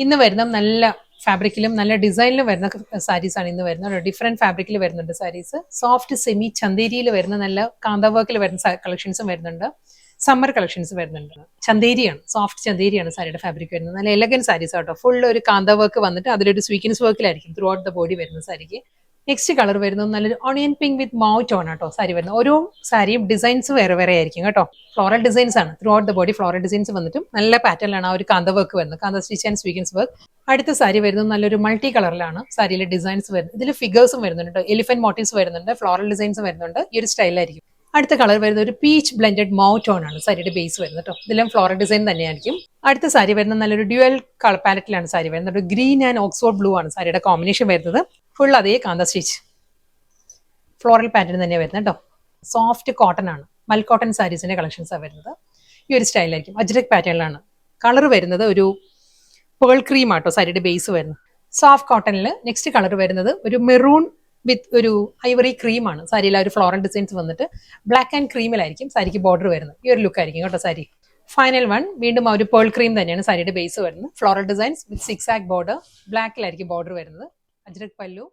ഇന്ന് വരുന്ന നല്ല ഫാബ്രിക്കിലും നല്ല ഡിസൈനിലും വരുന്ന സാരീസ് ആണ് ഇന്ന് വരുന്നത്. ഡിഫറെന്റ് ഫാബ്രിക്കിൽ വരുന്നുണ്ട് സാരീസ്. സോഫ്റ്റ് സെമി ചന്തേരിയിൽ വരുന്ന നല്ല കാന്ത വർക്കിൽ വരുന്ന കളക്ഷൻസും വരുന്നുണ്ട്. സമ്മർ കളക്ഷൻസ് വരുന്നുണ്ട്. ചന്തേരിയാണ്, സോഫ്റ്റ് ചന്തേരിയാണ് സാരിയുടെ ഫാബ്രിക് വരുന്നത്. നല്ല എലഗൻ സാരീസ് ആട്ടോ. ഫുൾ ഒരു കാന്ത വർക്ക് വന്നിട്ട് അതിലൊരു സ്വീക്കൻസ് വർക്കിലായിരിക്കും ത്രൂ ഔട്ട് ദ ബോഡി വരുന്ന സാരിക്ക്. നെക്സ്റ്റ് കളർ വരുന്നത് നല്ലൊരു onion pink with mauve tone ആട്ടോ സാരി വരുന്നത്. ഓരോ സാരിയും ഡിസൈൻസ് വേറെ വേറെ ആയിരിക്കും കേട്ടോ. ഫ്ലോറൽ ഡിസൈൻസ് ആണ്, through out the body floral designs വന്നിട്ടും നല്ല പാറ്റേണിലാണ് ആ ഒരു കാന്ത വർക്ക് വരുന്നത്, കാന്ത സ്റ്റിച്ച് ആൻഡ് സ്വീക്കൻസ് വർക്ക്. അടുത്ത സാരി വരുന്നത് നല്ലൊരു മൾട്ടി കളറിലാണ് സാരിയിലെ ഡിസൈൻസ് വരുന്നത്. ഇതിൽ ഫിഗേഴ്സും വരുന്നുണ്ട്, എലിഫന്റ് മോട്ടീവ്സ് വരുന്നുണ്ട്, ഫ്ലോറൽ ഡിസൈൻസ് വരുന്നുണ്ട്. ഈ ഒരു സ്റ്റൈലായിരിക്കും. അടുത്ത കളർ വരുന്നത് ഒരു പീച്ച് ബ്ലെൻഡഡ് മൗ ടോൺ ആണ് സാരിയുടെ ബേസ് വരുന്നത് കേട്ടോ. ഇതിലും ഫ്ലോറൽ ഡിസൈൻ തന്നെയായിരിക്കും. അടുത്ത സാരി വരുന്നത് നല്ലൊരു ഡ്യുവൽ കളർ പാലറ്റിലാണ് സാരി വരുന്നത്. ഒരു ഗ്രീൻ ആൻഡ് ഓക്സ്ഫോർഡ് ബ്ലൂ ആണ് സാരിയുടെ കോമ്പിനേഷൻ വരുന്നത്. ഫുൾ അതേ കാന്ത സ്റ്റിച്ച് ഫ്ലോറൽ പാറ്റേൺ തന്നെയാണ് വരുന്നത് കേട്ടോ. സോഫ്റ്റ് കോട്ടൺ ആണ്, മൽ കോട്ടൺ സാരീസിന്റെ കളക്ഷൻസ് ആണ് വരുന്നത്. ഈ ഒരു സ്റ്റൈലായിരിക്കും, അജ്രക് പാറ്റേണിലാണ്. കളർ വരുന്നത് ഒരു പേൾ ക്രീം ആട്ടോ സാരിയുടെ ബേസ് വരുന്നത്. സോഫ്റ്റ് കോട്ടണിൽ നെക്സ്റ്റ് കളർ വരുന്നത് ഒരു മെറൂൺ വിത്ത് ഒരു ഐവറി ക്രീമാണ് സാരിയിൽ. ആ ഒരു ഫ്ലോറൽ ഡിസൈൻസ് വന്നിട്ട് ബ്ലാക്ക് ആൻഡ് ക്രീമിലായിരിക്കും സാരിക്ക് ബോർഡർ വരുന്നത്. ഈ ഒരു ലുക്ക് ആയിരിക്കും കേട്ടോ സാരി. ഫൈനൽ വൺ വീണ്ടും ആ ഒരു പേൾ ക്രീം തന്നെയാണ് സാരിയുടെ ബേസ് വരുന്നത്. ഫ്ലോറൽ ഡിസൈൻസ് വിത്ത് സിക്സ് ആക്ക് ബോർഡർ, ബ്ലാക്കിലായിരിക്കും ബോർഡർ വരുന്നത്. അജ്രക് പല്ലു,